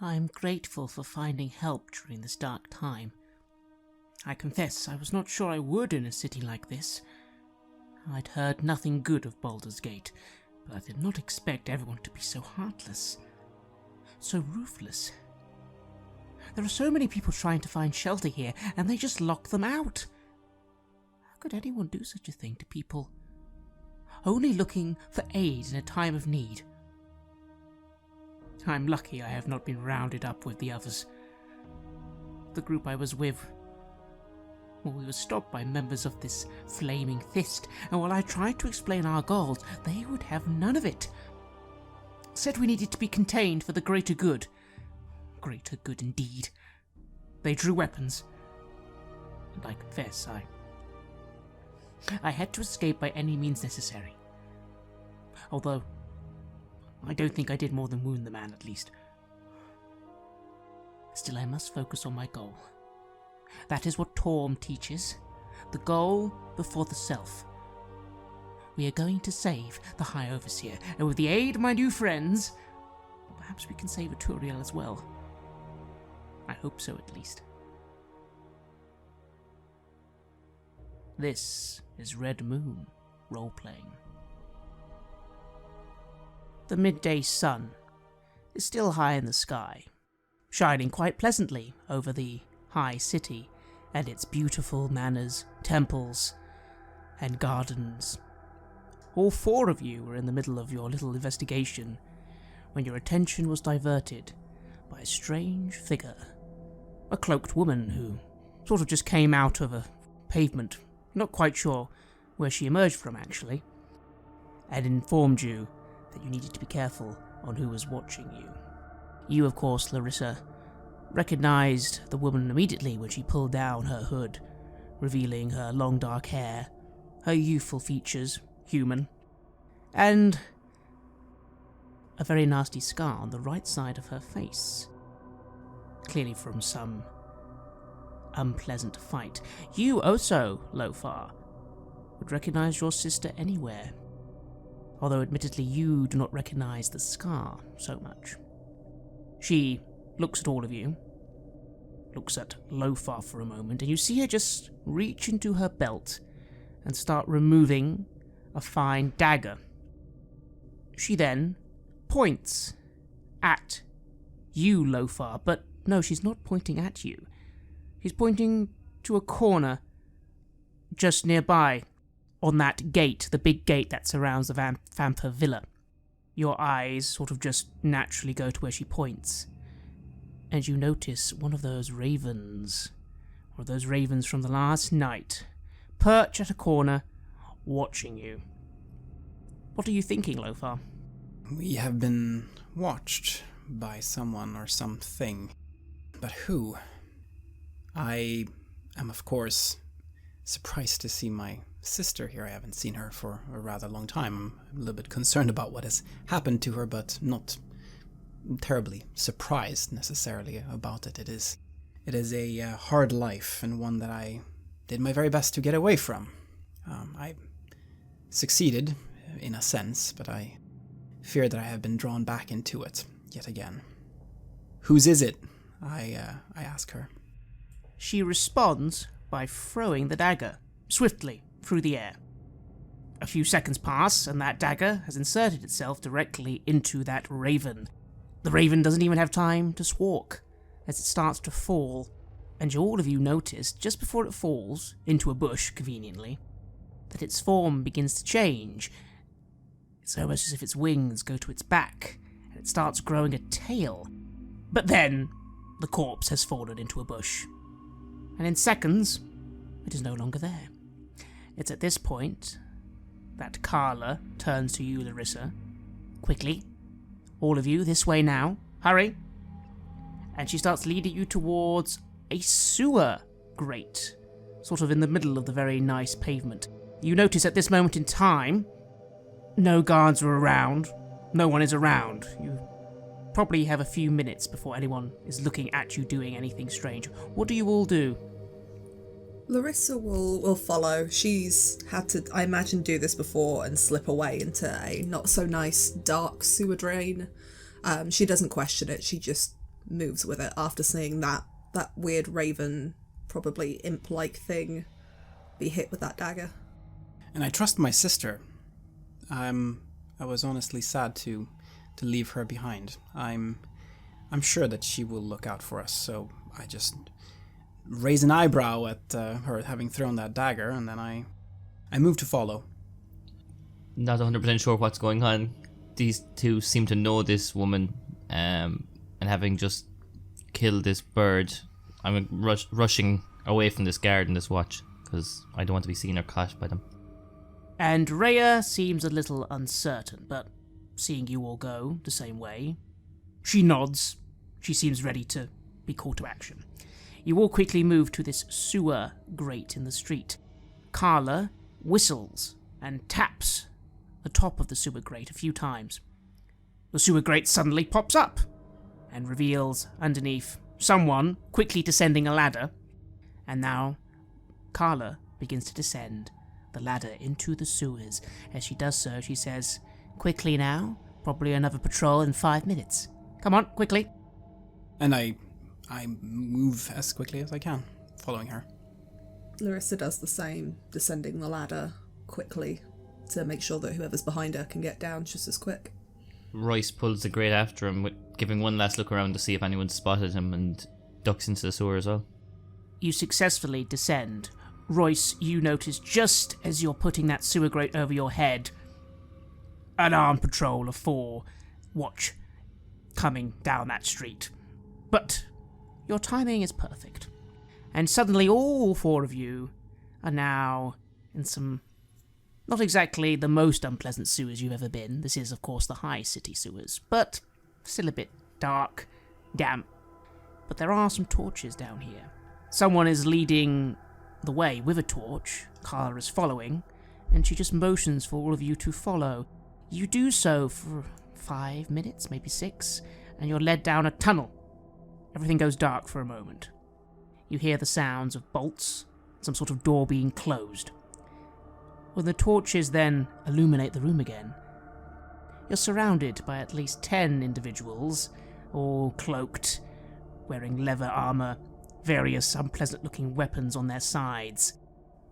I'm grateful for finding help during this dark time. I confess I was not sure I would in a city like this. I'd heard nothing good of Baldur's Gate, but I did not expect everyone to be so heartless, so ruthless. There are so many people trying to find shelter here, and they just lock them out. How could anyone do such a thing to people only looking for aid in a time of need? I'm lucky I have not been rounded up with the others. The group I was with, well, we were stopped by members of this flaming fist, and while I tried to explain our goals, they would have none of it. Said we needed to be contained for the greater good. Greater good indeed. They drew weapons, and I confess I had to escape by any means necessary. Although, I don't think I did more than wound the man, at least. Still, I must focus on my goal. That is what Torm teaches. The goal before the self. We are going to save the High Overseer, and with the aid of my new friends, perhaps we can save Aturiel as well. I hope so, at least. This is Red Moon role-playing. The midday sun is still high in the sky, shining quite pleasantly over the high city and its beautiful manors, temples, and gardens. All four of you were in the middle of your little investigation when your attention was diverted by a strange figure, a cloaked woman who sort of just came out of a pavement, not quite sure where she emerged from actually, and informed you that you needed to be careful on who was watching you. You, of course, Larissa, recognized the woman immediately when she pulled down her hood, revealing her long dark hair, her youthful features, human, and a very nasty scar on the right side of her face, clearly from some unpleasant fight. You also, Lofar, would recognize your sister anywhere, although admittedly you do not recognize the scar so much. She looks at all of you, looks at Lofar for a moment, and you see her just reach into her belt and start removing a fine dagger. She then points at you, Lofar, but no, she's not pointing at you. She's pointing to a corner just nearby, on that gate, the big gate that surrounds the Vampire Villa. Your eyes sort of just naturally go to where she points, and you notice one of those ravens, or those ravens from the last night, perch at a corner, watching you. What are you thinking, Lofar? We have been watched by someone or something, but who? I am, of course, surprised to see my sister here. I haven't seen her for a rather long time. I'm a little bit concerned about what has happened to her, but not terribly surprised necessarily about it. It is a hard life, and one that I did my very best to get away from. I succeeded in a sense, but I fear that I have been drawn back into it yet again. Whose is it? I ask her. She responds by throwing the dagger swiftly through the air. A few seconds pass, and that dagger has inserted itself directly into that raven. The raven doesn't even have time to squawk as it starts to fall, and all of you notice, just before it falls into a bush, conveniently, that its form begins to change. It's almost as if its wings go to its back, and it starts growing a tail. But then, the corpse has fallen into a bush, and in seconds, it is no longer there. It's at this point that Carla turns to you, Larissa. Quickly, all of you, this way now, hurry! And she starts leading you towards a sewer grate, sort of in the middle of the very nice pavement. You notice at this moment in time, no guards are around, no one is around. You probably have a few minutes before anyone is looking at you doing anything strange. What do you all do? Larissa will follow. She's had to, I imagine, do this before and slip away into a not so nice dark sewer drain. She doesn't question it. She just moves with it after seeing that weird raven, probably imp-like thing be hit with that dagger. And I trust my sister. I was honestly sad to leave her behind. I'm sure that she will look out for us, so I just raise an eyebrow at her having thrown that dagger, and then I move to follow. Not 100% sure what's going on. These two seem to know this woman, and having just killed this bird, I'm rushing away from this garden, this watch, because I don't want to be seen or caught by them. And Rhea seems a little uncertain, but seeing you all go the same way, she nods. She seems ready to be called to action. You all quickly move to this sewer grate in the street. Carla whistles and taps the top of the sewer grate a few times. The sewer grate suddenly pops up and reveals underneath someone quickly descending a ladder. And now Carla begins to descend the ladder into the sewers. As she does so, she says, "Quickly now, probably another patrol in 5 minutes. Come on, quickly." And I move as quickly as I can, following her. Larissa does the same, descending the ladder quickly to make sure that whoever's behind her can get down just as quick. Royce pulls the grate after him, giving one last look around to see if anyone spotted him, and ducks into the sewer as well. You successfully descend. Royce, you notice just as you're putting that sewer grate over your head, an armed patrol of 4 watch coming down that street. But your timing is perfect. And suddenly all 4 of you are now in some not exactly the most unpleasant sewers you've ever been. This is, of course, the high city sewers, but still a bit dark, damp. But there are some torches down here. Someone is leading the way with a torch. Carla is following, and she just motions for all of you to follow. You do so for 5 minutes, maybe 6, and you're led down a tunnel. Everything goes dark for a moment. You hear the sounds of bolts, some sort of door being closed. When the torches then illuminate the room again, you're surrounded by at least 10 individuals, all cloaked, wearing leather armor, various unpleasant-looking weapons on their sides.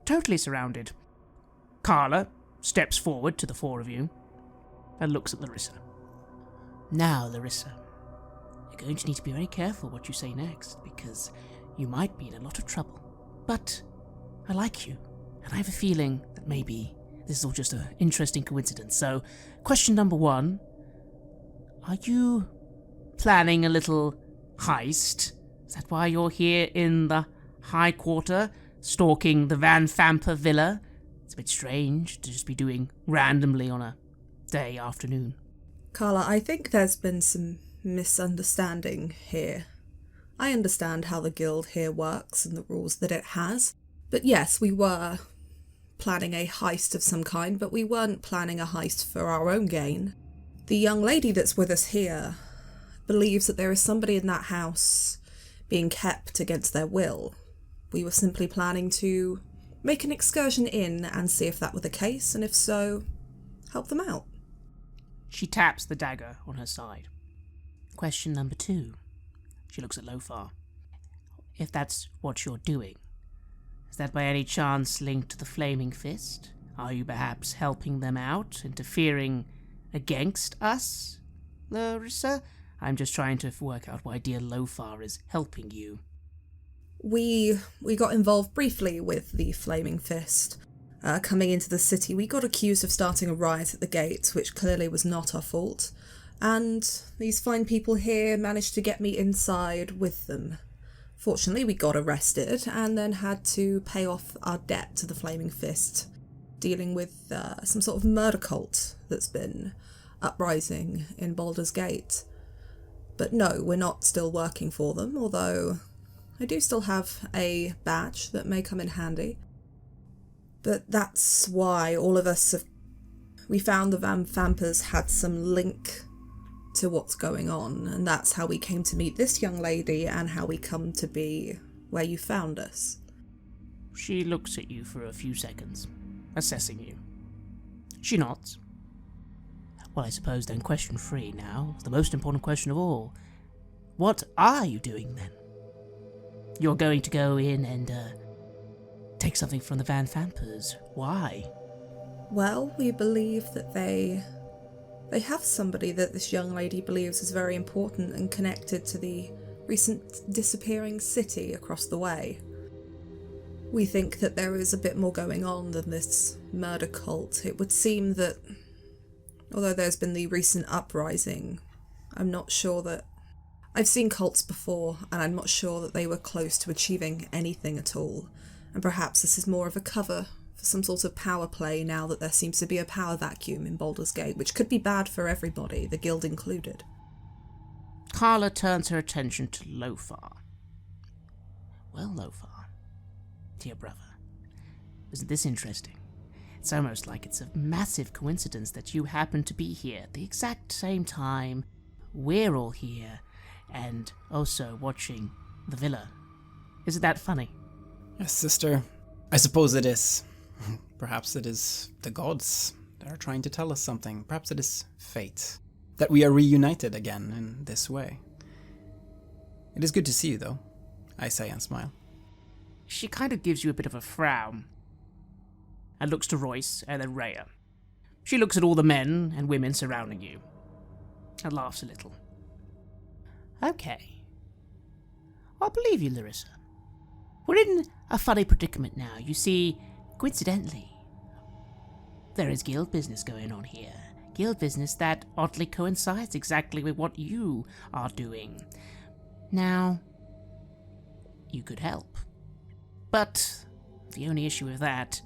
Totally surrounded. Carla steps forward to the 4 of you and looks at Larissa. "Now, Larissa, you're going to need to be very careful what you say next, because you might be in a lot of trouble. But I like you, and I have a feeling that maybe this is all just an interesting coincidence. So, question number 1, are you planning a little heist? Is that why you're here in the High Quarter, stalking the Van Famper villa? It's a bit strange to just be doing randomly on a day afternoon." Carla, I think there's been some misunderstanding here. I understand how the guild here works and the rules that it has. But yes, we were planning a heist of some kind, but we weren't planning a heist for our own gain. The young lady that's with us here believes that there is somebody in that house being kept against their will. We were simply planning to make an excursion in and see if that were the case, and if so, help them out. She taps the dagger on her side. Question number 2. She looks at Lofar. If that's what you're doing, is that by any chance linked to the Flaming Fist? Are you perhaps helping them out, interfering against us, Larissa? I'm just trying to work out why dear Lofar is helping you. We got involved briefly with the Flaming Fist. Coming into the city, we got accused of starting a riot at the gates, which clearly was not our fault. And these fine people here managed to get me inside with them. Fortunately, we got arrested and then had to pay off our debt to the Flaming Fist, dealing with some sort of murder cult that's been uprising in Baldur's Gate. But no, we're not still working for them, although I do still have a badge that may come in handy. But that's why all of us we found the Van Vampers had some link to what's going on, and that's how we came to meet this young lady and how we come to be where you found us. She looks at you for a few seconds, assessing you. She nods. Well, I suppose then question 3 now, the most important question of all. what are you doing then? You're going to go in and, take something from the Van Vampers. Why? Well, we believe that they have somebody that this young lady believes is very important and connected to the recent disappearing city across the way. We think that there is a bit more going on than this murder cult. It would seem that, although there's been the recent uprising, I'm not sure that... I've seen cults before, and I'm not sure that they were close to achieving anything at all. And perhaps this is more of a cover for some sort of power play now that there seems to be a power vacuum in Baldur's Gate, which could be bad for everybody, the guild included. Carla turns her attention to Lofar. Well, Lofar, dear brother, isn't this interesting? It's almost like it's a massive coincidence that you happen to be here at the exact same time we're all here, and also watching the villa. Isn't that funny? Yes, sister. I suppose it is. Perhaps it is the gods that are trying to tell us something. Perhaps it is fate. That we are reunited again in this way. It is good to see you, though, I say and smile. She kind of gives you a bit of a frown, and looks to Royce and then Rhea. She looks at all the men and women surrounding you, and laughs a little. Okay. I'll believe you, Larissa. We're in a funny predicament now. You see, coincidentally, there is guild business going on here. Guild business that oddly coincides exactly with what you are doing. Now, you could help. But the only issue with that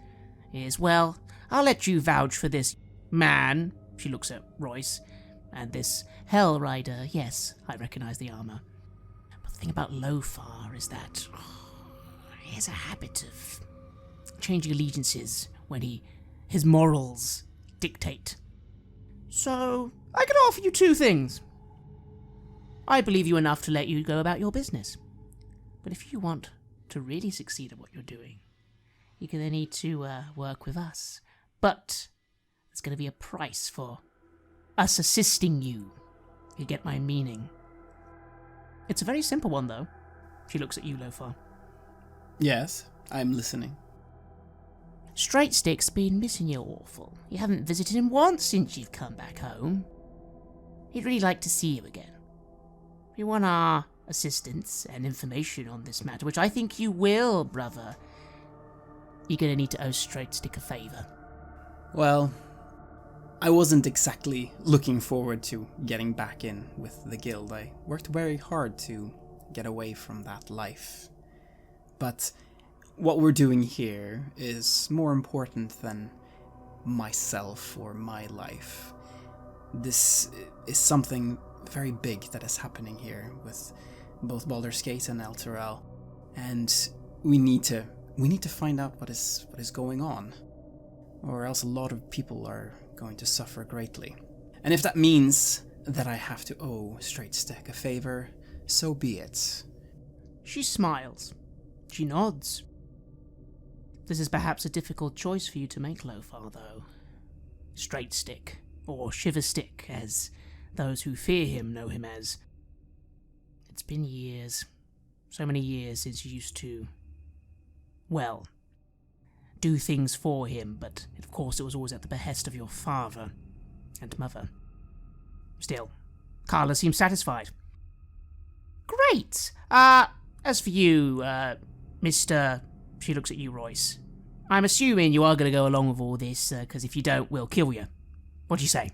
is, well, I'll let you vouch for this man, she looks at Royce, and this Hell Rider. Yes, I recognize the armor. But the thing about Lofar is that he has a habit of changing allegiances when his morals dictate. So, I can offer you two things. I believe you enough to let you go about your business. But if you want to really succeed at what you're doing, you're going to need to work with us. But there's going to be a price for us assisting you. You get my meaning. It's a very simple one, though. She looks at you, Lofar. Yes, I'm listening. Straight Stick's been missing you awful. You haven't visited him once since you've come back home. He'd really like to see you again. If you want our assistance and information on this matter, which I think you will, brother, you're going to need to owe Straight Stick a favour. Well, I wasn't exactly looking forward to getting back in with the guild. I worked very hard to get away from that life. But what we're doing here is more important than myself or my life. This is something very big that is happening here with both Baldur's Gate and Elturel, and we need to find out what is going on, or else a lot of people are going to suffer greatly. And if that means that I have to owe Straight Stick a favor, so be it. She smiles. She nods. This is perhaps a difficult choice for you to make, Lofar, though. Straight Stick, or Shiver Stick, as those who fear him know him as. It's been years, so many years since you used to, well, do things for him, but of course it was always at the behest of your father and mother. Still, Carla seems satisfied. Great! As for you, Mr... She looks at you, Royce. I'm assuming you are going to go along with all this, because if you don't, we'll kill you. What do you say?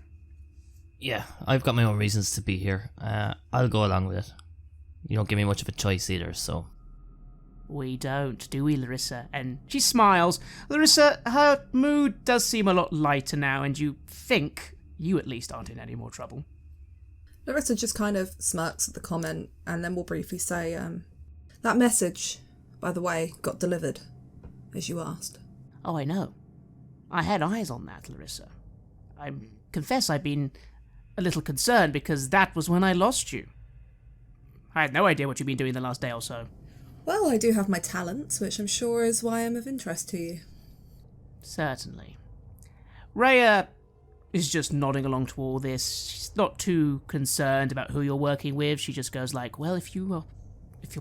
Yeah, I've got my own reasons to be here. I'll go along with it. You don't give me much of a choice either, so... We don't, do we, Larissa? And she smiles. Larissa, her mood does seem a lot lighter now, and you think you at least aren't in any more trouble. Larissa just kind of smirks at the comment, and then will briefly say, that message, by the way, got delivered, as you asked. Oh, I know. I had eyes on that, Larissa. I confess I've been a little concerned, because that was when I lost you. I had no idea what you've been doing the last day or so. Well, I do have my talents, which I'm sure is why I'm of interest to you. Certainly. Rhea is just nodding along to all this. She's not too concerned about who you're working with. She just goes like, well, if you're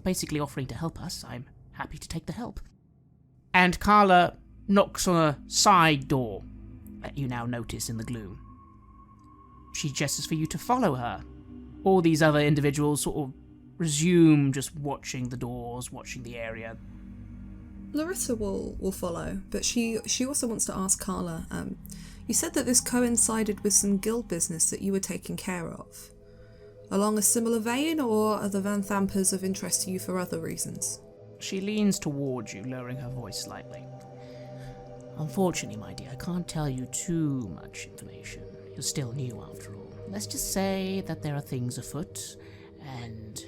basically offering to help us, I'm happy to take the help. And Carla knocks on a side door that you now notice in the gloom. She gestures for you to follow her. All these other individuals sort of resume just watching the doors, watching the area. Larissa will follow, but she also wants to ask Carla, you said that this coincided with some guild business that you were taking care of. Along a similar vein, or are the Van Thampers of interest to you for other reasons? She leans towards you, lowering her voice slightly. Unfortunately, my dear, I can't tell you too much information. You're still new after all. Let's just say that there are things afoot, and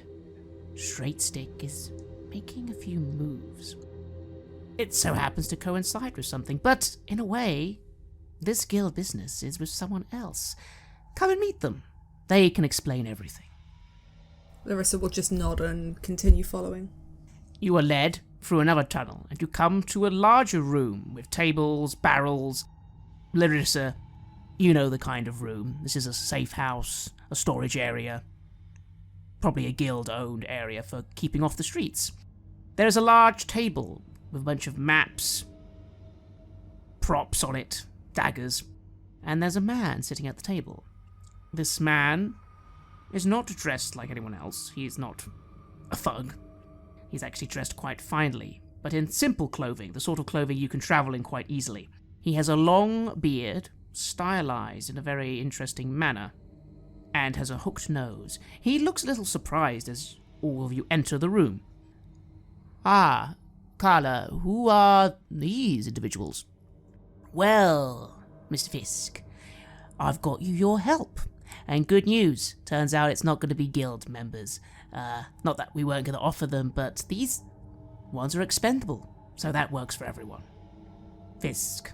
Straight Stick is making a few moves. It so happens to coincide with something, but in a way, this guild business is with someone else. Come and meet them. They can explain everything. Larissa will just nod and continue following. You are led through another tunnel, and you come to a larger room with tables, barrels. Larissa, you know the kind of room. This is a safe house, a storage area. Probably a guild-owned area for keeping off the streets. There is a large table with a bunch of maps, props on it, daggers, and there's a man sitting at the table. This man is not dressed like anyone else. He is not a thug. He's actually dressed quite finely, but in simple clothing, the sort of clothing you can travel in quite easily. He has a long beard, stylized in a very interesting manner, and has a hooked nose. He looks a little surprised as all of you enter the room. Ah, Carla, who are these individuals? Well, Mr. Fisk, I've got you your help. And good news, turns out it's not going to be guild members. Not that we weren't going to offer them, but these ones are expendable, so that works for everyone. Fisk,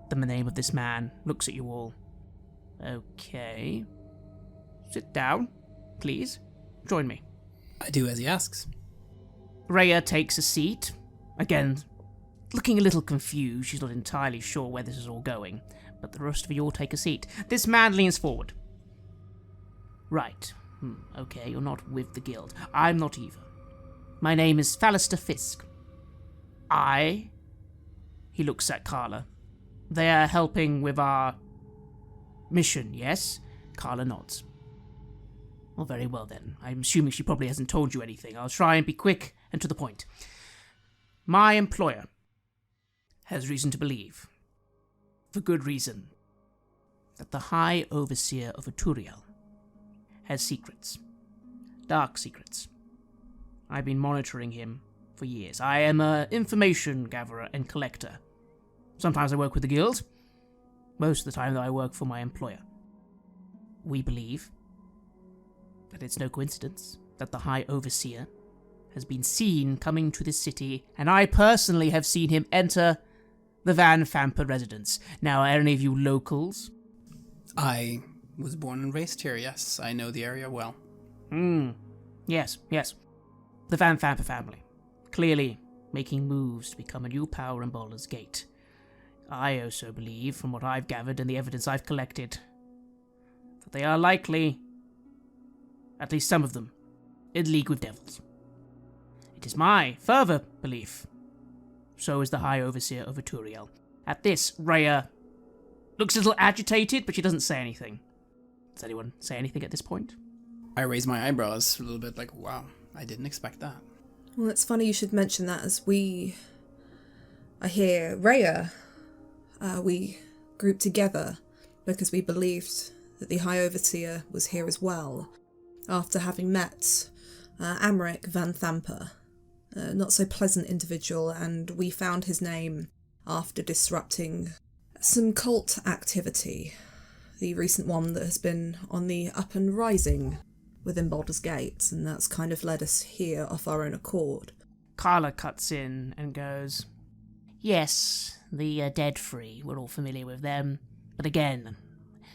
the name of this man, looks at you all. Okay. Sit down, please. Join me. I do as he asks. Rhea takes a seat. Again, looking a little confused. She's not entirely sure where this is all going. But the rest of you all take a seat. This man leans forward. Right. Okay, you're not with the guild. I'm not either. My name is Fallister Fisk. He looks at Carla. They are helping with our mission, yes? Carla nods. Well, very well then. I'm assuming she probably hasn't told you anything. I'll try and be quick and to the point. My employer has reason to believe, for good reason, that the High Overseer of Aturiel has secrets. Dark secrets. I've been monitoring him for years. I am an information gatherer and collector. Sometimes I work with the guild. Most of the time, though, I work for my employer. We believe that it's no coincidence that the High Overseer has been seen coming to this city, and I personally have seen him enter the Van Thamper residence. Now, are any of you locals? I was born and raised here, yes. I know the area well. Yes. The Van Thamper family. Clearly making moves to become a new power in Baldur's Gate. I also believe, from what I've gathered and the evidence I've collected, that they are likely, at least some of them, in league with devils. It is my further belief. So is the High Overseer of Aturiel. At this, Rhea looks a little agitated, but she doesn't say anything. Does anyone say anything at this point? I raise my eyebrows a little bit like, wow, I didn't expect that. Well, it's funny you should mention that, as we are here. Rhea, we grouped together because we believed that the High Overseer was here as well, after having met Amric Van Thamper, a not so pleasant individual, and we found his name after disrupting some cult activity, the recent one that has been on the up and rising within Baldur's Gate, and that's kind of led us here off our own accord. Carla cuts in and goes, yes, the Dead Free, we're all familiar with them, but again,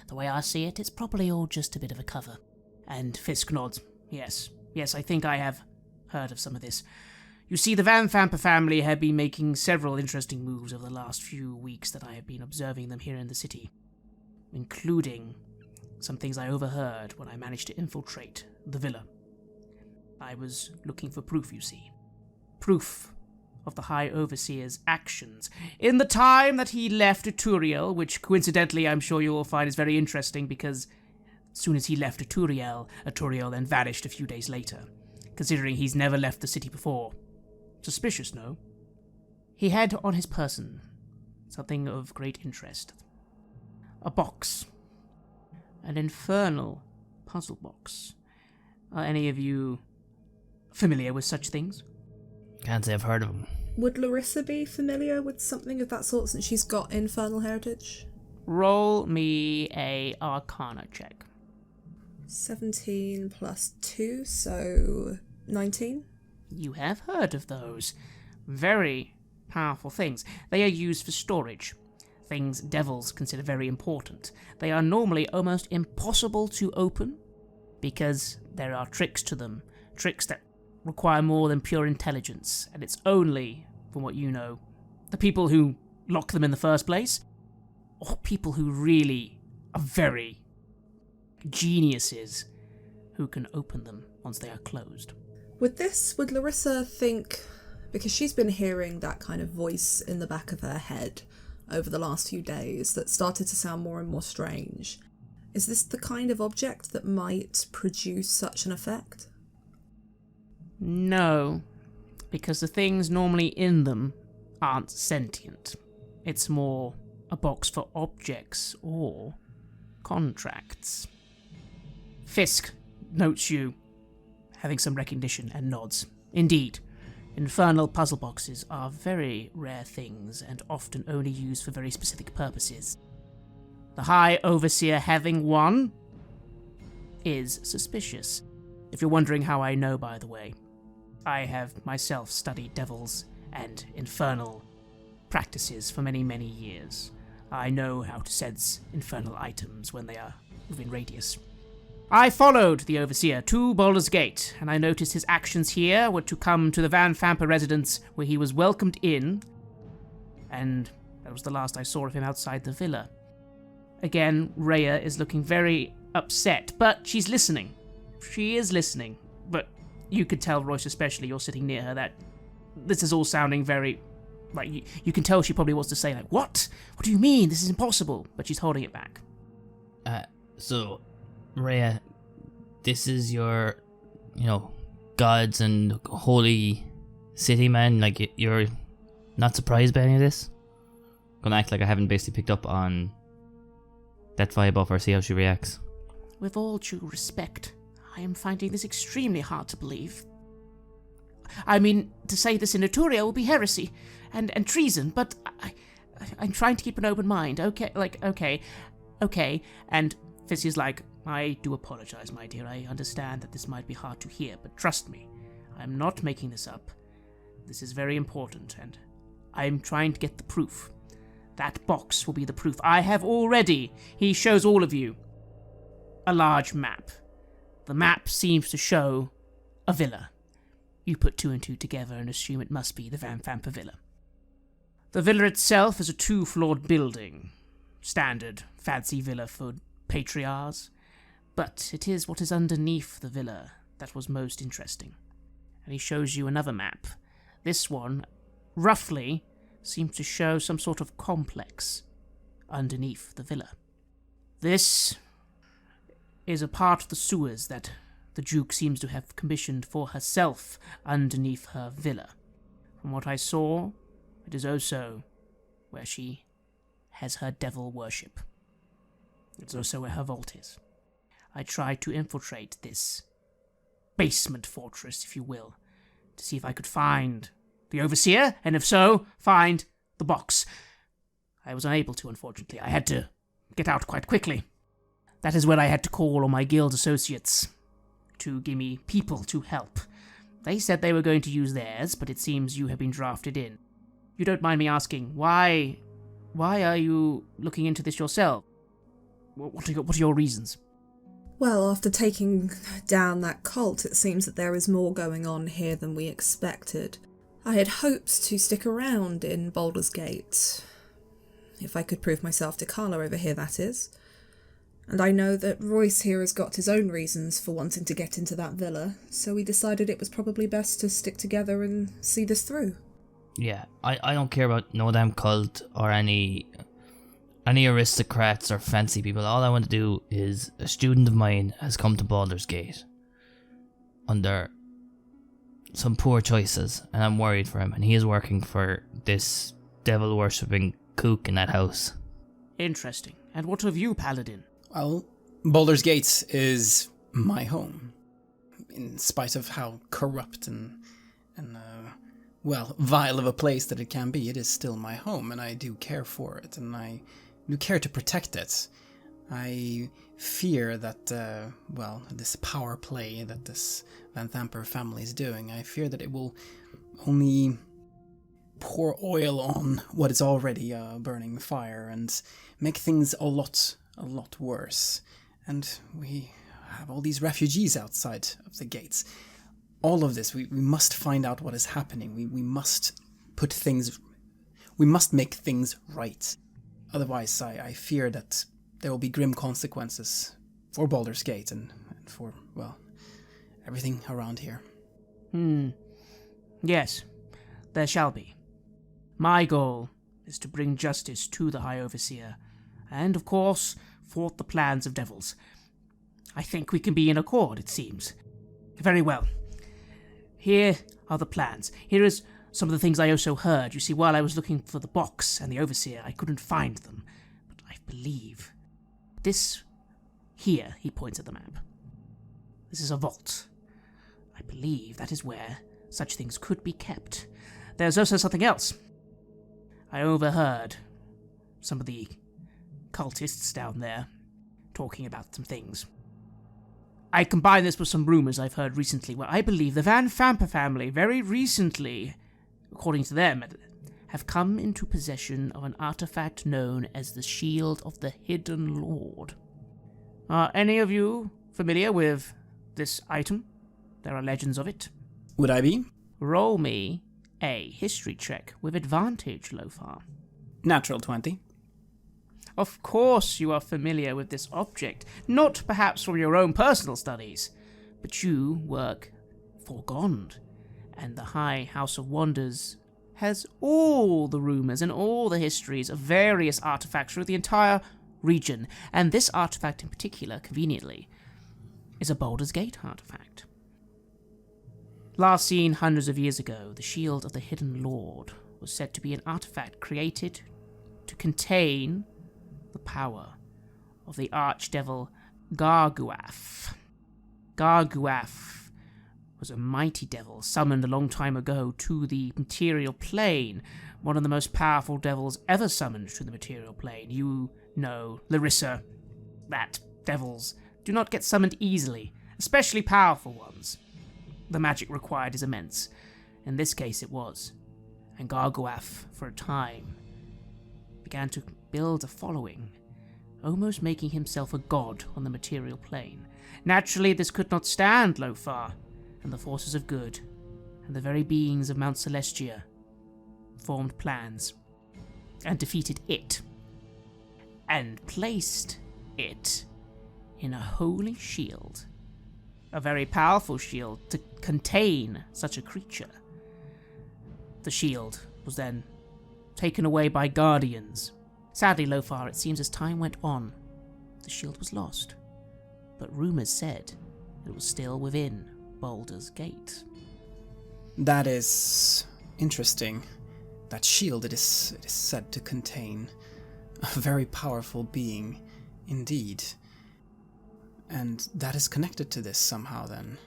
the way I see it, it's probably all just a bit of a cover. And Fisk nods. Yes, I think I have heard of some of this. You see, the Van Thamper family have been making several interesting moves over the last few weeks that I have been observing them here in the city. including some things I overheard when I managed to infiltrate the villa. I was looking for proof, you see. Proof of the High Overseer's actions in the time that he left Turiel, which coincidentally I'm sure you will find is very interesting because as soon as he left Turiel then vanished a few days later, considering he's never left the city before. Suspicious, no? He had on his person something of great interest. A box. An infernal puzzle box. Are any of you familiar with such things? Can't say I've heard of them. Would Larissa be familiar with something of that sort since she's got infernal heritage? Roll me a Arcana check. 17 plus 2, so 19. You have heard of those. Very powerful things. They are used for storage. Things devils consider very important. They are normally almost impossible to open because there are tricks to them. Tricks that require more than pure intelligence. And it's only, from what you know, the people who lock them in the first place, or people who really are very geniuses who can open them once they are closed. Would Larissa think, because she's been hearing that kind of voice in the back of her head over the last few days that started to sound more and more strange, is this the kind of object that might produce such an effect? No, because the things normally in them aren't sentient. It's more a box for objects or contracts. Fisk notes you, having some recognition, and nods. Indeed, infernal puzzle boxes are very rare things and often only used for very specific purposes. The High Overseer having one is suspicious. If you're wondering how I know, by the way, I have myself studied devils and infernal practices for many, many years. I know how to sense infernal items when they are within radius. I followed the Overseer to Baldur's Gate, and I noticed his actions here were to come to the Van Famper residence where he was welcomed in, and that was the last I saw of him outside the villa. Again, Rhea is looking very upset, but she's listening. She is listening, but you could tell, Royce especially, you're sitting near her, that this is all sounding very... like, you can tell she probably wants to say, like, What? What do you mean? This is impossible. But she's holding it back. So, Rhea, this is your, gods and holy city, man. Like, you're not surprised by any of this? Gonna act like I haven't basically picked up on that vibe off her, see how she reacts. With all due respect, I am finding this extremely hard to believe. I mean, to say this in Etruria will be heresy and treason, but I'm trying to keep an open mind. Okay. And Fisk is like, I do apologize, my dear. I understand that this might be hard to hear, but trust me, I'm not making this up. This is very important, and I'm trying to get the proof. That box will be the proof. I have already, he shows all of you, a large map. The map seems to show a villa. You put two and two together and assume it must be the Van Famper Villa. The villa itself is a 2-floored building. Standard, fancy villa for patriarchs. But it is what is underneath the villa that was most interesting. And he shows you another map. This one, roughly, seems to show some sort of complex underneath the villa. This is a part of the sewers that the Duke seems to have commissioned for herself underneath her villa. From what I saw, it is also where she has her devil worship. It's also where her vault is. I tried to infiltrate this basement fortress, if you will, to see if I could find the Overseer, and if so, find the box. I was unable to, unfortunately. I had to get out quite quickly. That is when I had to call on my guild associates to give me people to help. They said they were going to use theirs, but it seems you have been drafted in. You don't mind me asking, why are you looking into this yourself? What are your reasons? Well, after taking down that cult, it seems that there is more going on here than we expected. I had hoped to stick around in Baldur's Gate, if I could prove myself to Carla over here, that is. And I know that Royce here has got his own reasons for wanting to get into that villa, so we decided it was probably best to stick together and see this through. Yeah, I don't care about no damn cult or any aristocrats or fancy people. All I want to do is a student of mine has come to Baldur's Gate under some poor choices, and I'm worried for him, and he is working for this devil-worshipping kook in that house. Interesting. And what of you, Paladin? Well, Baldur's Gate is my home. In spite of how corrupt and vile of a place that it can be, it is still my home, and I do care for it, and I do care to protect it. I fear that, this power play that this Van Thamper family is doing, I fear that it will only pour oil on what is already a burning fire and make things a lot worse. And we have all these refugees outside of the gates. All of this, we must find out what is happening. We must make things right. Otherwise, I fear that there will be grim consequences for Baldur's Gate and for, everything around here. Yes, there shall be. My goal is to bring justice to the High Overseer, and, of course, thwart the plans of devils. I think we can be in accord, it seems. Very well. Here are the plans. Here is some of the things I also heard. You see, while I was looking for the box and the Overseer, I couldn't find them. But I believe this here, he points at the map. This is a vault. I believe that is where such things could be kept. There's also something else. I overheard some of the cultists down there talking about some things. I combine this with some rumors I've heard recently, where I believe the Van Thamper family very recently, according to them, have come into possession of an artifact known as the Shield of the Hidden Lord. Are any of you familiar with this item? There are legends of it. Would I be? Roll me a history check with advantage, Lothar. Natural 20. Of course you are familiar with this object, not perhaps from your own personal studies, but you work for Gond, and the High House of Wonders has all the rumors and all the histories of various artifacts through the entire region, and this artifact in particular, conveniently, is a Baldur's Gate artifact. Last seen hundreds of years ago, the Shield of the Hidden Lord was said to be an artifact created to contain the power of the archdevil Garguaf. Garguaf was a mighty devil summoned a long time ago to the material plane, one of the most powerful devils ever summoned to the material plane. You know, Larissa, that devils do not get summoned easily, especially powerful ones. The magic required is immense. In this case it was. And Garguaf, for a time, began to build a following, almost making himself a god on the material plane. Naturally, this could not stand Lothar, and the forces of good, and the very beings of Mount Celestia, formed plans, and defeated it, and placed it in a holy shield, a very powerful shield to contain such a creature. The shield was then taken away by guardians. Sadly, Lothar, it seems as time went on, the shield was lost, but rumors said it was still within Baldur's Gate. That is interesting. That shield, it is said to contain a very powerful being indeed. And that is connected to this somehow then.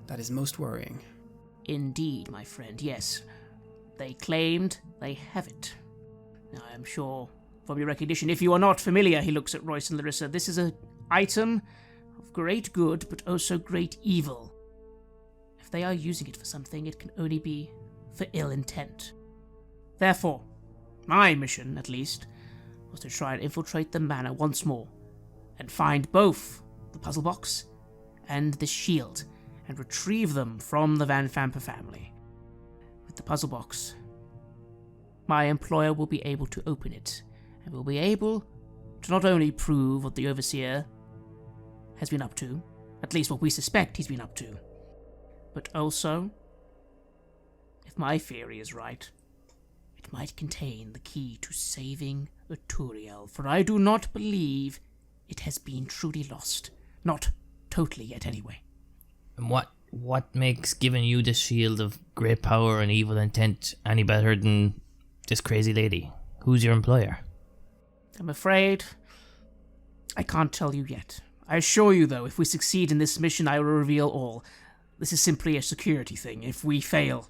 That is most worrying. Indeed, my friend, yes. They claimed they have it. Now, I am sure from your recognition, if you are not familiar, he looks at Royce and Larissa, this is an item of great good, but also great evil. If they are using it for something, it can only be for ill intent. Therefore, my mission, at least, was to try and infiltrate the manor once more, and find both the puzzle box and the shield, and retrieve them from the Van Thamper family. With the puzzle box, my employer will be able to open it, and will be able to not only prove what the Overseer has been up to. At least what we suspect he's been up to. But also, if my theory is right, it might contain the key to saving Uturiel, for I do not believe it has been truly lost. Not totally yet, anyway. And what makes giving you this shield of great power and evil intent any better than this crazy lady? Who's your employer? I'm afraid I can't tell you yet. I assure you, though, if we succeed in this mission, I will reveal all. This is simply a security thing. If we fail,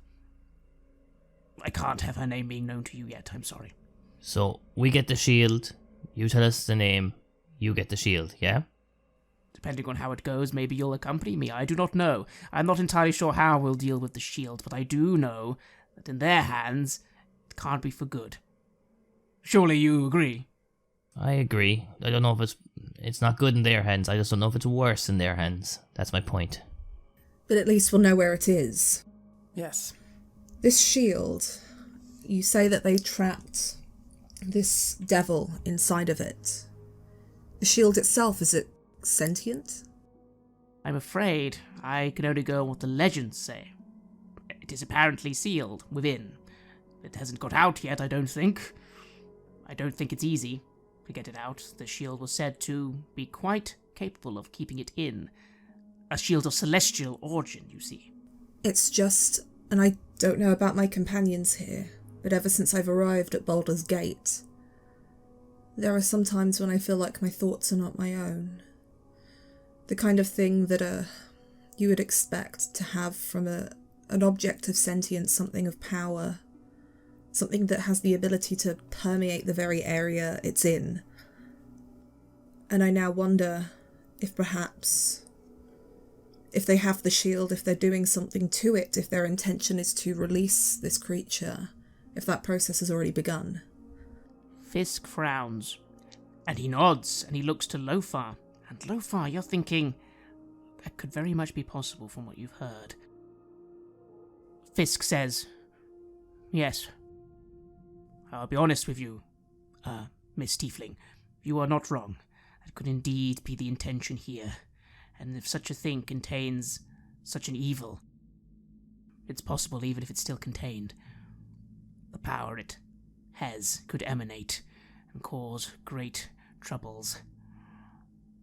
I can't have her name being known to you yet. I'm sorry. So, we get the shield, you tell us the name, you get the shield, yeah? Depending on how it goes, maybe you'll accompany me. I do not know. I'm not entirely sure how we'll deal with the shield, but I do know that in their hands, it can't be for good. Surely you agree? I agree. I don't know if it's not good in their hands. I just don't know if it's worse in their hands. That's my point. But at least we'll know where it is. Yes. This shield, you say that they trapped this devil inside of it. The shield itself, is it sentient? I'm afraid I can only go on what the legends say. It is apparently sealed within. It hasn't got out yet, I don't think. I don't think it's easy to get it out. The shield was said to be quite capable of keeping it in. A shield of celestial origin, you see. It's just, and I don't know about my companions here, but ever since I've arrived at Baldur's Gate, there are some times when I feel like my thoughts are not my own. The kind of thing that you would expect to have from an object of sentience, something of power, something that has the ability to permeate the very area it's in. And I now wonder if perhaps, if they have the shield, if they're doing something to it, if their intention is to release this creature, if that process has already begun. Fisk frowns, and he nods, and he looks to Lothar. And Lothar, you're thinking, that could very much be possible from what you've heard. Fisk says, yes. I'll be honest with you, Miss Tiefling. You are not wrong. That could indeed be the intention here. And if such a thing contains such an evil, it's possible even if it's still contained. The power it has could emanate and cause great troubles.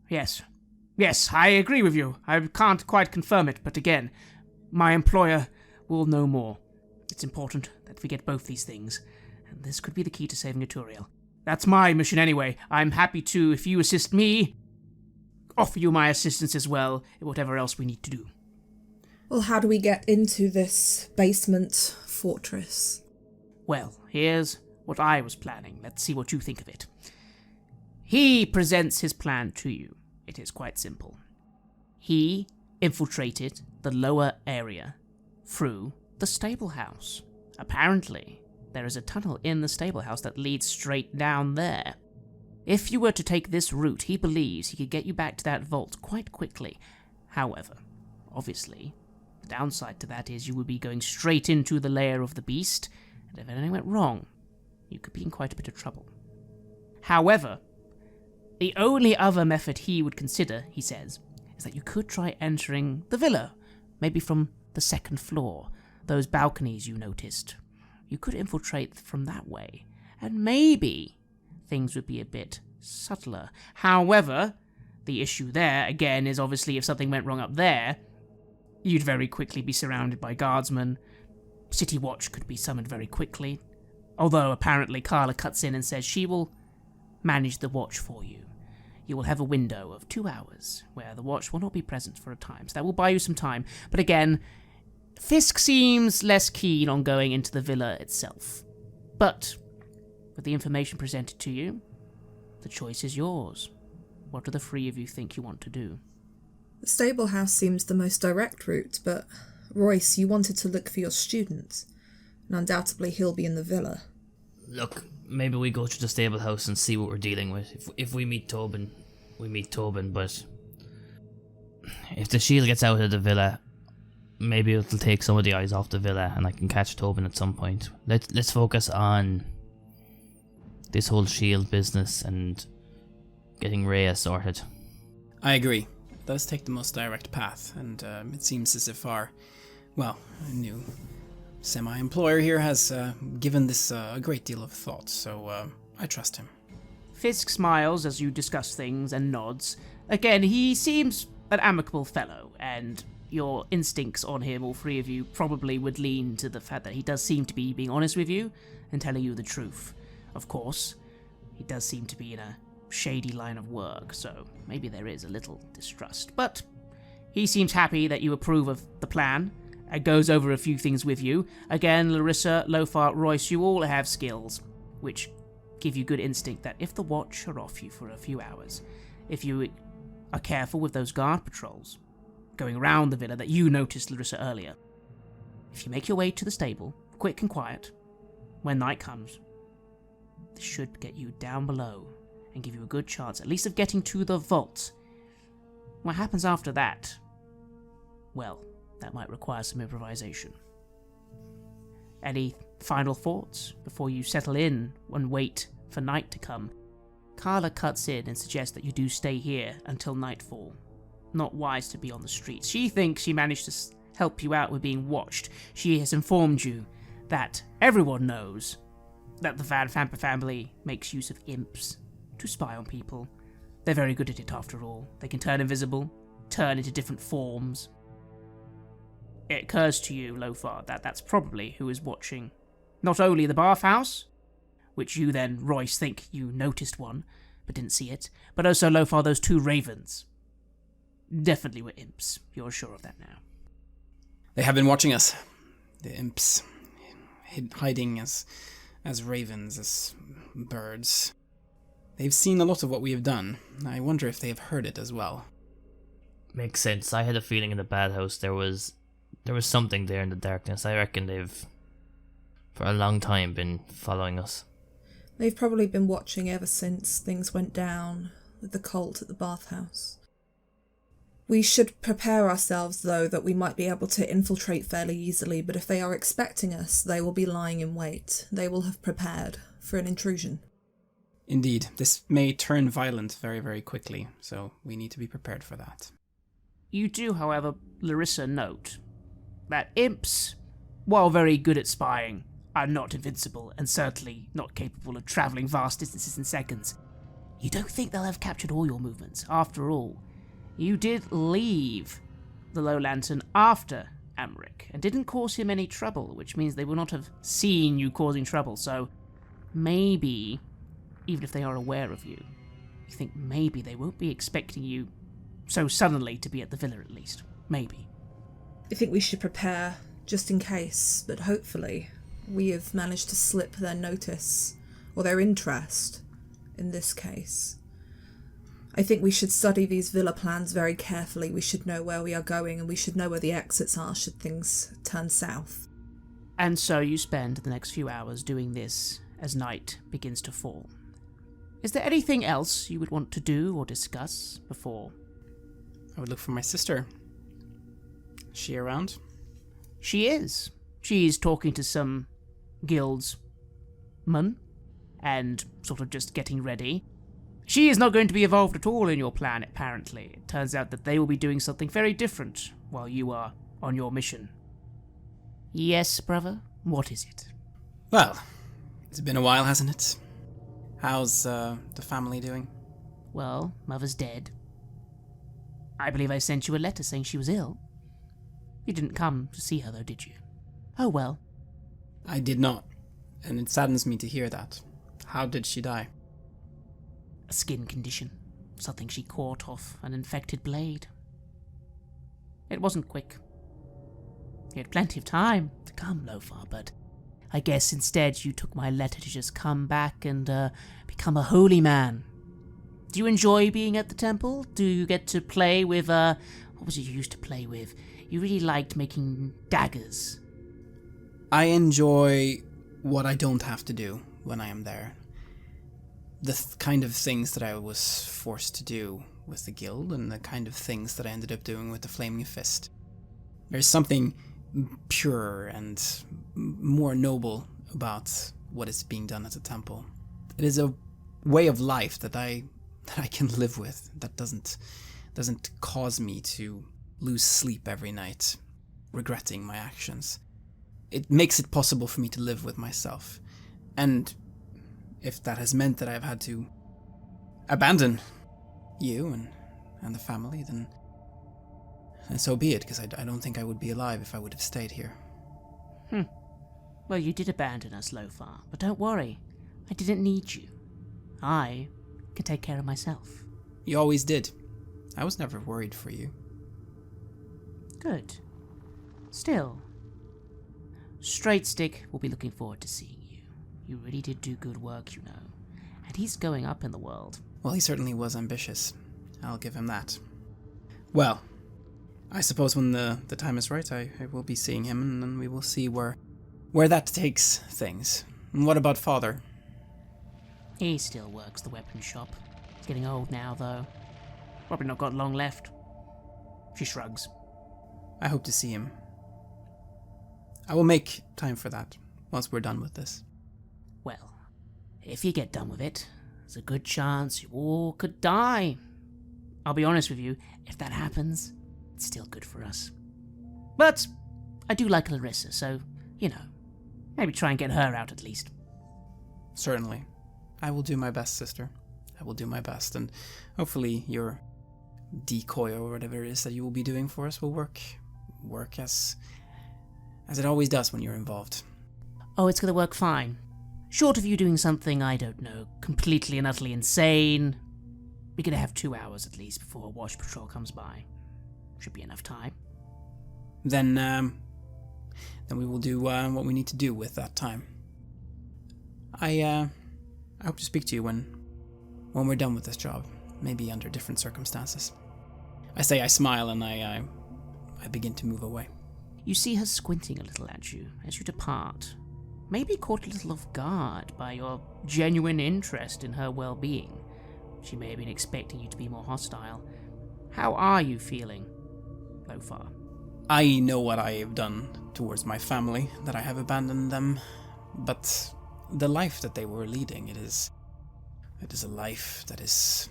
Yes, I agree with you. I can't quite confirm it, but again, my employer will know more. It's important that we get both these things, and this could be the key to saving Uturiel. That's my mission anyway. I'm happy to, if you assist me, offer you my assistance as well in whatever else we need to do. Well, how do we get into this basement fortress? Well, here's what I was planning. Let's see what you think of it. He presents his plan to you. It is quite simple. He infiltrated the lower area through the stable house. Apparently, there is a tunnel in the stable house that leads straight down there. If you were to take this route, he believes he could get you back to that vault quite quickly. However, obviously, the downside to that is you would be going straight into the lair of the beast, and if anything went wrong, you could be in quite a bit of trouble. However, the only other method he would consider, he says, is that you could try entering the villa, maybe from the second floor, those balconies you noticed. You could infiltrate from that way, and maybe things would be a bit subtler. However, the issue there, again, is obviously if something went wrong up there, you'd very quickly be surrounded by guardsmen. City Watch could be summoned very quickly, although apparently Carla cuts in and says she will manage the watch for you. You will have a window of 2 hours where the watch will not be present for a time, so that will buy you some time. But again, Fisk seems less keen on going into the villa itself. But with the information presented to you, the choice is yours. What do the three of you think you want to do? The stable house seems the most direct route, but Royce, you wanted to look for your student, and undoubtedly he'll be in the villa. Look, maybe we go to the stable house and see what we're dealing with. If we meet Tobin, we meet Tobin, but if the shield gets out of the villa, maybe it'll take some of the eyes off the villa and I can catch Tobin at some point. Let's focus on this whole shield business and getting Rhea sorted. I agree. let us take the most direct path, and it seems as if our, new semi-employer here has given this a great deal of thought, so I trust him. Fisk smiles as you discuss things and nods. Again, he seems an amicable fellow, and your instincts on him, all three of you, probably would lean to the fact that he does seem to be being honest with you and telling you the truth. Of course, he does seem to be in a shady line of work, so maybe there is a little distrust. But he seems happy that you approve of the plan and goes over a few things with you. Again, Larissa, Lothar, Royce, you all have skills, which give you good instinct that if the watch are off you for a few hours, if you are careful with those guard patrols going around the villa that you noticed, Larissa, earlier, if you make your way to the stable, quick and quiet, when night comes, this should get you down below and give you a good chance, at least of getting to the vault. What happens after that? Well, that might require some improvisation. Any final thoughts before you settle in and wait for night to come? Carla cuts in and suggests that you do stay here until nightfall. Not wise to be on the streets. She thinks she managed to help you out with being watched. She has informed you that everyone knows that the Van Famper family makes use of imps to spy on people. They're very good at it after all. They can turn invisible, turn into different forms. It occurs to you, Lothar, that that's probably who is watching not only the bathhouse, which you then, Royce, think you noticed one, but didn't see it, but also, Lothar, those two ravens. Definitely were imps. You're sure of that now. They have been watching us. The imps. Hiding as ravens, as birds. They've seen a lot of what we have done. I wonder if they have heard it as well. Makes sense. I had a feeling in the bathhouse there was something there in the darkness. I reckon they've, for a long time, been following us. They've probably been watching ever since things went down with the cult at the bathhouse. We should prepare ourselves, though, that we might be able to infiltrate fairly easily, but if they are expecting us, they will be lying in wait. They will have prepared for an intrusion. Indeed, this may turn violent very, very quickly, so we need to be prepared for that. You do, however, Larissa, note that imps, while very good at spying, are not invincible, and certainly not capable of travelling vast distances in seconds. You don't think they'll have captured all your movements. After all, you did leave the Low Lantern after Amric, and didn't cause him any trouble, which means they will not have seen you causing trouble, so maybe, even if they are aware of you, you think maybe they won't be expecting you so suddenly to be at the villa at least. Maybe. I think we should prepare, just in case, but hopefully we have managed to slip their notice, or their interest, in this case. I think we should study these villa plans very carefully. We should know where we are going, and we should know where the exits are should things turn south. And so you spend the next few hours doing this as night begins to fall. Is there anything else you would want to do or discuss before? I would look for my sister. Is she around? She is. She's talking to some guildsmen and sort of just getting ready. She is not going to be involved at all in your plan, apparently. It turns out that they will be doing something very different while you are on your mission. Yes, brother? What is it? Well, it's been a while, hasn't it? How's the family doing? Well, Mother's dead. I believe I sent you a letter saying she was ill. You didn't come to see her, though, did you? Oh, well. I did not, and it saddens me to hear that. How did she die? A skin condition. Something she caught off an infected blade. It wasn't quick. You had plenty of time to come, Lothar, but I guess instead you took my letter to just come back and become a holy man. Do you enjoy being at the temple? Do you get to play with, what was it you used to play with? You really liked making daggers. I enjoy what I don't have to do when I am there. The kind of things that I was forced to do with the guild, and the kind of things that I ended up doing with the Flaming Fist. There's something purer and more noble about what is being done at the temple. It is a way of life that I can live with, that doesn't doesn't cause me to lose sleep every night, regretting my actions. It makes it possible for me to live with myself. And if that has meant that I've had to abandon you and the family, then so be it, because I don't think I would be alive if I would have stayed here. Well, you did abandon us, Lofar, but don't worry. I didn't need you. I can take care of myself. You always did. I was never worried for you. Good. Still, Straight Stick will be looking forward to seeing you. You really did do good work, you know. And he's going up in the world. Well, he certainly was ambitious. I'll give him that. Well, I suppose when the time is right, I will be seeing him, and then we will see where that takes things. And what about Father? He still works the weapon shop. He's getting old now, though. Probably not got long left. She shrugs. I hope to see him. I will make time for that, once we're done with this. Well, if you get done with it, there's a good chance you all could die. I'll be honest with you, if that happens, it's still good for us. But I do like Larissa, so, you know, maybe try and get her out at least. Certainly. I will do my best, sister. I will do my best, and hopefully your decoy or whatever it is that you will be doing for us will work as it always does when you're involved. Oh, it's gonna work fine. Short of you doing something, I don't know, completely and utterly insane, we're gonna have 2 hours at least before a watch patrol comes by. Should be enough time. Then we will do what we need to do with that time. I hope to speak to you when we're done with this job, maybe under different circumstances. I say, I smile, and I begin to move away. You see her squinting a little at you as you depart, maybe caught a little off guard by your genuine interest in her well-being. She may have been expecting you to be more hostile. How are you feeling, Lofar? I know what I have done towards my family, that I have abandoned them, but the life that they were leading, it is a life that is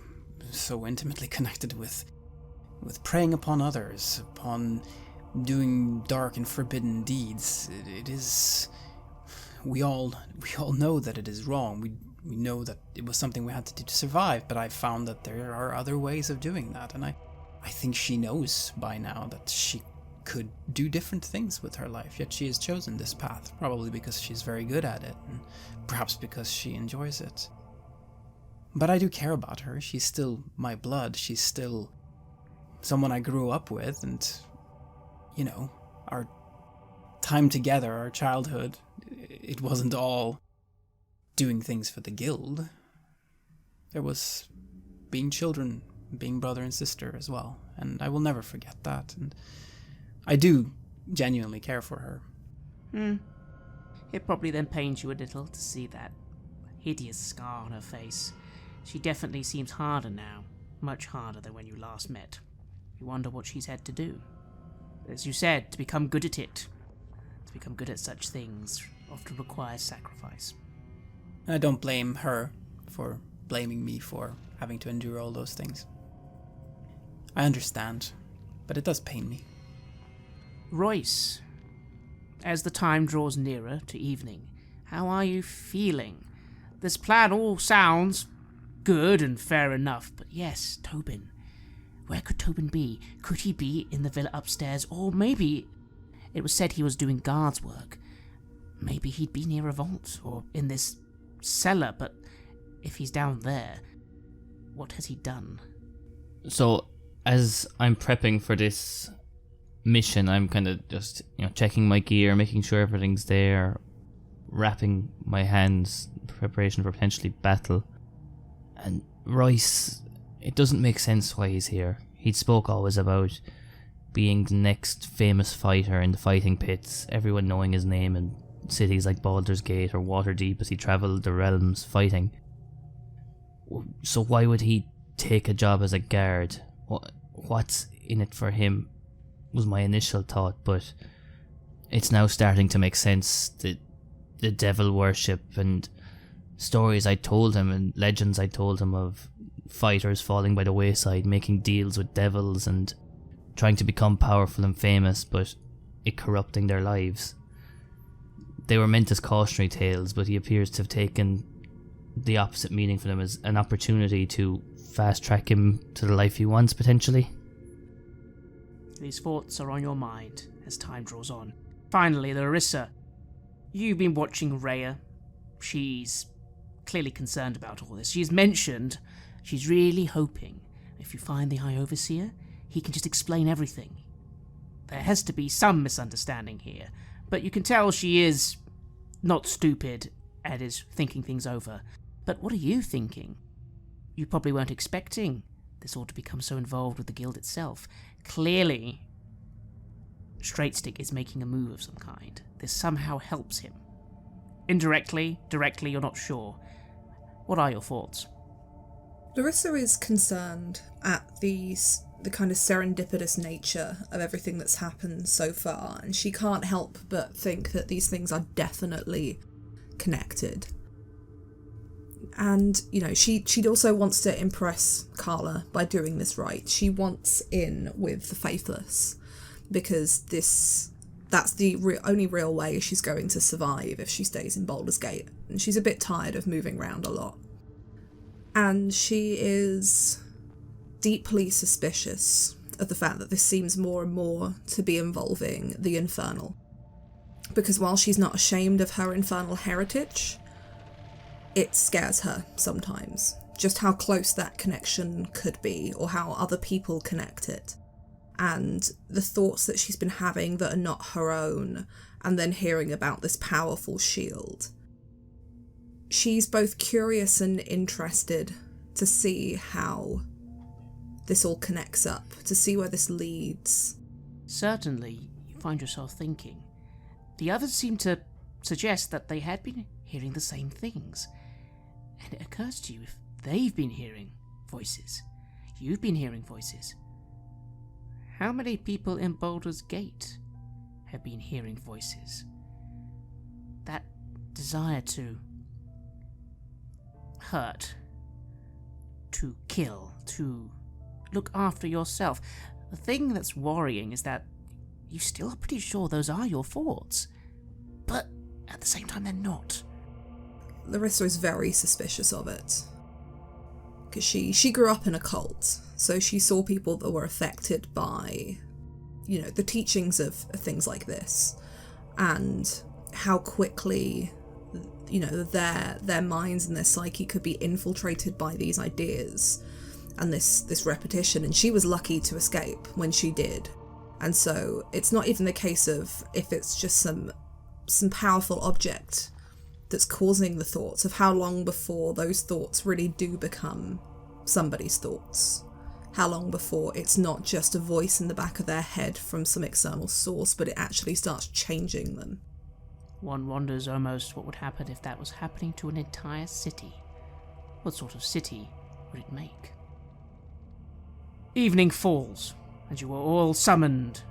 so intimately connected with preying upon others, upon doing dark and forbidden deeds. It is... We all know that it is wrong. We know that it was something we had to do to survive, but I found that there are other ways of doing that, and I think she knows by now that she could do different things with her life, yet she has chosen this path, probably because she's very good at it, and perhaps because she enjoys it. But I do care about her. She's still my blood. She's still someone I grew up with, and, you know, our time together, our childhood, it wasn't all doing things for the guild. There was being children, being brother and sister as well, and I will never forget that, and I do genuinely care for her. It probably then pains you a little to see that hideous scar on her face. She definitely seems harder now, much harder than when you last met. You wonder what she's had to do. As you said, to become good at it, to become good at such things, often requires sacrifice. I don't blame her for blaming me for having to endure all those things. I understand, but it does pain me. Royce, as the time draws nearer to evening, how are you feeling? This plan all sounds good and fair enough, but yes, Tobin. Where could Tobin be? Could he be in the villa upstairs? Or maybe it was said he was doing guards work. Maybe he'd be near a vault or in this cellar, but if he's down there, what has he done? So, as I'm prepping for this mission, I'm kind of just, checking my gear, making sure everything's there, wrapping my hands in preparation for potentially battle. And Royce, it doesn't make sense why he's here. He'd spoke always about being the next famous fighter in the fighting pits, everyone knowing his name in cities like Baldur's Gate or Waterdeep as he travelled the realms fighting. So why would he take a job as a guard? What's in it for him was my initial thought, but it's now starting to make sense. The devil worship and stories I told him and legends I told him of fighters falling by the wayside, making deals with devils and trying to become powerful and famous, but it corrupting their lives. They were meant as cautionary tales, but he appears to have taken the opposite meaning for them as an opportunity to fast track him to the life he wants, potentially. These thoughts are on your mind as time draws on. Finally, Larissa, you've been watching Rhea. She's clearly concerned about all this. She's mentioned she's really hoping if you find the High Overseer, he can just explain everything. There has to be some misunderstanding here, but you can tell she is not stupid and is thinking things over. But what are you thinking? You probably weren't expecting this all to become so involved with the guild itself. Clearly, Straightstick is making a move of some kind. This somehow helps him. Indirectly, directly, you're not sure. What are your thoughts? Larissa is concerned at the kind of serendipitous nature of everything that's happened so far, and she can't help but think that these things are definitely connected. And, you know, she also wants to impress Carla by doing this right. She wants in with the faithless, because that's the only real way she's going to survive if she stays in Baldur's Gate. And she's a bit tired of moving around a lot. And she is deeply suspicious of the fact that this seems more and more to be involving the Infernal. Because while she's not ashamed of her infernal heritage, it scares her sometimes, just how close that connection could be, or how other people connect it. And the thoughts that she's been having that are not her own, and then hearing about this powerful shield. She's both curious and interested to see how this all connects up, to see where this leads. Certainly, you find yourself thinking. The others seem to suggest that they had been hearing the same things. And it occurs to you, if they've been hearing voices, you've been hearing voices. How many people in Baldur's Gate have been hearing voices? That desire to hurt, to kill, to look after yourself. The thing that's worrying is that you still are pretty sure those are your thoughts, but at the same time they're not. Larissa is very suspicious of it. Because she grew up in a cult, so she saw people that were affected by, you know, the teachings of things like this, and how quickly, you know, their minds and their psyche could be infiltrated by these ideas and this repetition. And she was lucky to escape when she did. And so it's not even the case of if it's just some powerful object that's causing the thoughts, of how long before those thoughts really do become somebody's thoughts. How long before it's not just a voice in the back of their head from some external source, but it actually starts changing them. One wonders almost what would happen if that was happening to an entire city. What sort of city would it make? Evening falls, and you are all summoned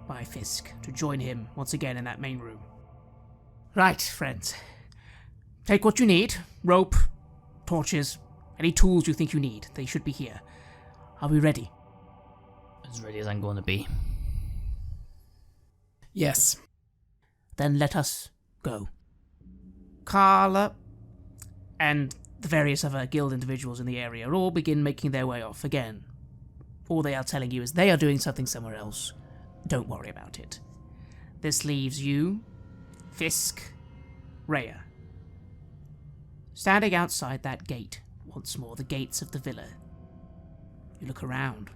by Fisk to join him once again in that main room. Right, friends. Take what you need. Rope, torches, any tools you think you need. They should be here. Are we ready? As ready as I'm going to be. Yes. Then let us go. Carla and the various other guild individuals in the area all begin making their way off again. All they are telling you is they are doing something somewhere else. Don't worry about it. This leaves you, Fisk, Rhea. Standing outside that gate, once more, the gates of the villa. You look around.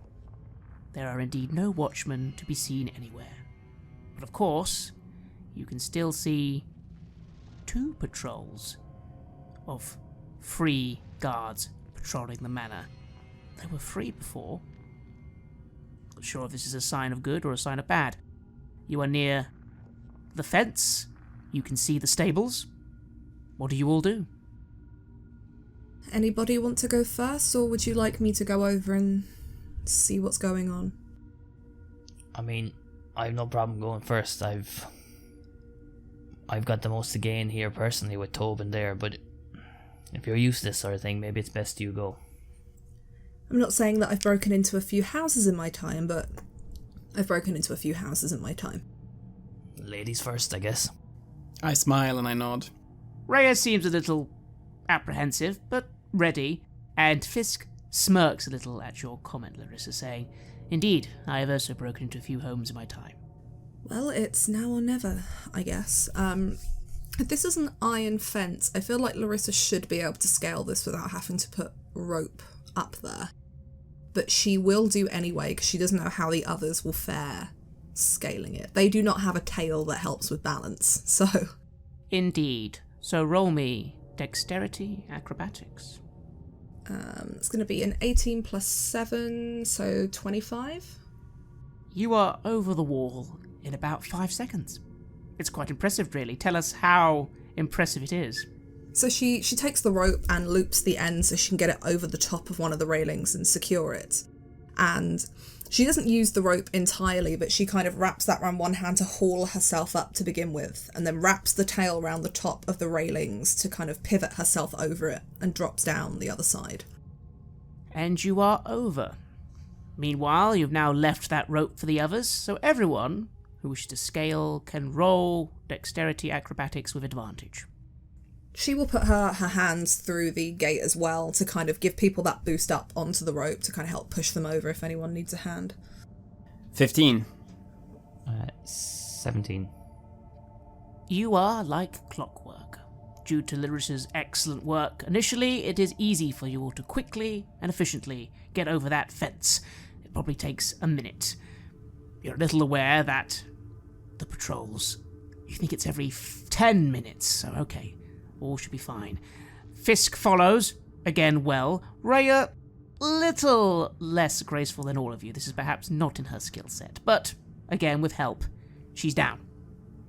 There are indeed no watchmen to be seen anywhere. But of course, you can still see 2 patrols of free guards patrolling the manor. They were free before. Not sure if this is a sign of good or a sign of bad. You are near the fence. You can see the stables. What do you all do? Anybody want to go first, or would you like me to go over and see what's going on? I mean, I have no problem going first. I've got the most to gain here personally with Tobin there, but If you're used to this sort of thing, maybe it's best you go. I'm not saying that I've broken into a few houses in my time, but I've broken into a few houses in my time. Ladies first, I guess. I smile and I nod. Rhea seems a little apprehensive, but ready, and Fisk smirks a little at your comment, Larissa, saying, "Indeed, I have also broken into a few homes in my time." Well, it's now or never, I guess. If this is an iron fence, I feel like Larissa should be able to scale this without having to put rope up there. But she will do anyway, because she doesn't know how the others will fare scaling it. They do not have a tail that helps with balance, so... Indeed. So roll me dexterity, acrobatics. It's going to be an 18 plus 7, so 25. You are over the wall in about 5 seconds. It's quite impressive, really. Tell us how impressive it is. So she takes the rope and loops the end so she can get it over the top of one of the railings and secure it. And she doesn't use the rope entirely, but she kind of wraps that around one hand to haul herself up to begin with, and then wraps the tail around the top of the railings to kind of pivot herself over it and drops down the other side. And you are over. Meanwhile, you've now left that rope for the others, so everyone who wishes to scale can roll dexterity acrobatics with advantage. She will put her hands through the gate as well to kind of give people that boost up onto the rope to kind of help push them over if anyone needs a hand. 15. 17. You are like clockwork. Due to Larissa's excellent work, initially it is easy for you all to quickly and efficiently get over that fence. It probably takes a minute. You're a little aware that the patrols, you think it's every 10 minutes, so okay. All should be fine. Fisk follows, again well. Rhea, little less graceful than all of you. This is perhaps not in her skill set, but again with help, she's down.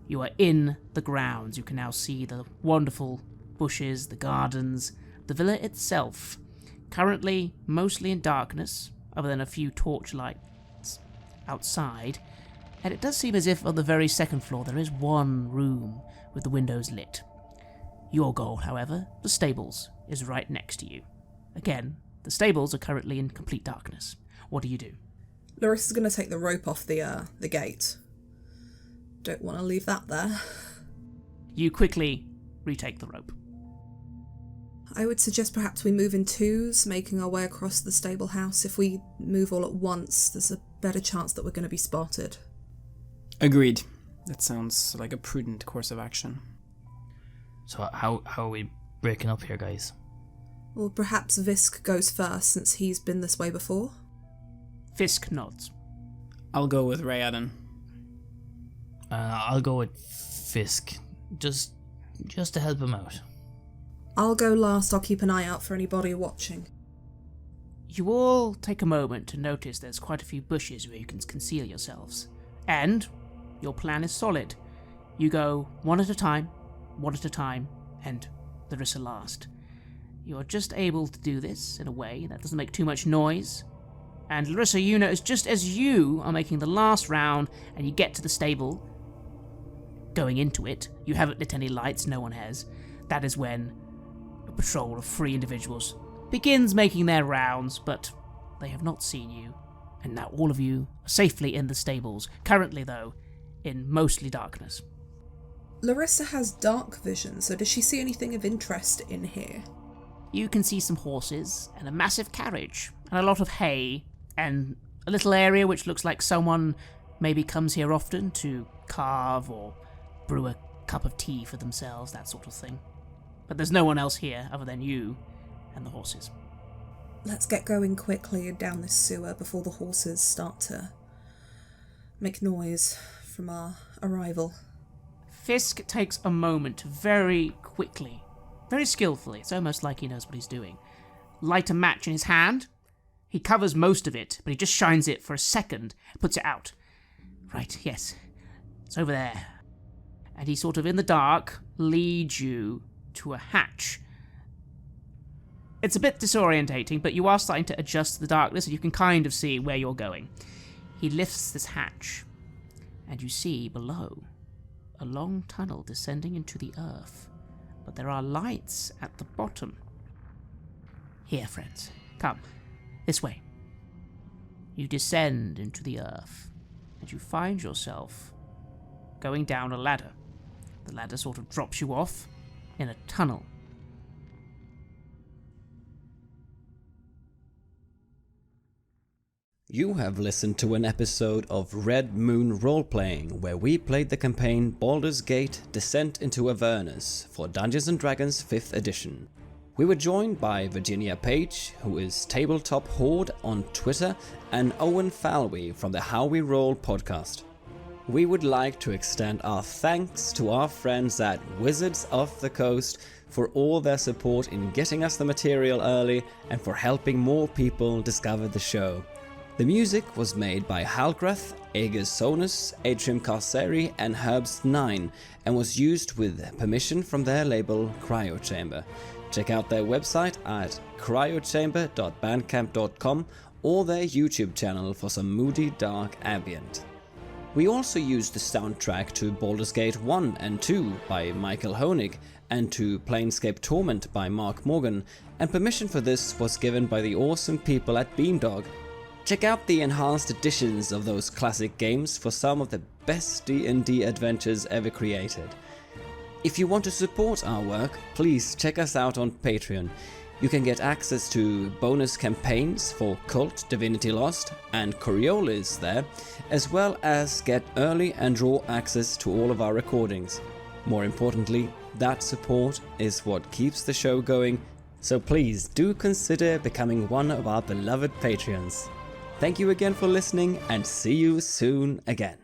You are in the grounds. You can now see the wonderful bushes, the gardens, the villa itself. Currently mostly in darkness, other than a few torchlights outside, and it does seem as if on the very second floor there is one room with the windows lit. Your goal, however, the stables, is right next to you. Again, the stables are currently in complete darkness. What do you do? Larissa's going to take the rope off the gate. Don't want to leave that there. You quickly retake the rope. I would suggest perhaps we move in twos, making our way across the stable house. If we move all at once, there's a better chance that we're going to be spotted. Agreed. That sounds like a prudent course of action. So how are we breaking up here, guys? Well, perhaps Visk goes first, since he's been this way before. Fisk nods. I'll go with Rhea then. I'll go with Fisk, just to help him out. I'll go last. I'll keep an eye out for anybody watching. You all take a moment to notice there's quite a few bushes where you can conceal yourselves. And your plan is solid. You go one at a time, and Larissa last. You're just able to do this in a way that doesn't make too much noise. And Larissa, you notice just as you are making the last round and you get to the stable, going into it, you haven't lit any lights, no one has. That is when a patrol of 3 individuals begins making their rounds, but they have not seen you. And now all of you are safely in the stables, currently though, in mostly darkness. Larissa has dark vision, so does she see anything of interest in here? You can see some horses, and a massive carriage, and a lot of hay, and a little area which looks like someone maybe comes here often to carve or brew a cup of tea for themselves, that sort of thing. But there's no one else here other than you and the horses. Let's get going quickly down this sewer before the horses start to make noise from our arrival. Fisk takes a moment very quickly, very skillfully, it's almost like he knows what he's doing. Light a match in his hand. He covers most of it, but he just shines it for a second, puts it out. Right, yes, it's over there. And he sort of, in the dark, leads you to a hatch. It's a bit disorientating, but you are starting to adjust to the darkness and you can kind of see where you're going. He lifts this hatch, and you see below a long tunnel descending into the earth. But there are lights at the bottom, Here, friends, come, this way. You descend into the earth, and you find yourself going down a ladder. The ladder sort of drops you off in a tunnel. You have listened to an episode of Red Moon Roleplaying, where we played the campaign Baldur's Gate Descent into Avernus for Dungeons & Dragons 5th edition. We were joined by Virginia Page, who is Tabletop Horde on Twitter, and Owen Fáilbhe from the How We Roll podcast. We would like to extend our thanks to our friends at Wizards of the Coast for all their support in getting us the material early and for helping more people discover the show. The music was made by Halgrath, Aegis Sonus, Atrium Carceri and Herbst9 and was used with permission from their label Cryochamber. Check out their website at cryochamber.bandcamp.com or their YouTube channel for some moody dark ambient. We also used the soundtrack to Baldur's Gate 1 and 2 by Michael Honig and to Planescape Torment by Mark Morgan, and permission for this was given by the awesome people at Beamdog. Check out the enhanced editions of those classic games for some of the best D&D adventures ever created. If you want to support our work, please check us out on Patreon. You can get access to bonus campaigns for Cult, Divinity Lost, and Coriolis there, as well as get early and raw access to all of our recordings. More importantly, that support is what keeps the show going, so please do consider becoming one of our beloved Patreons. Thank you again for listening, and see you soon again.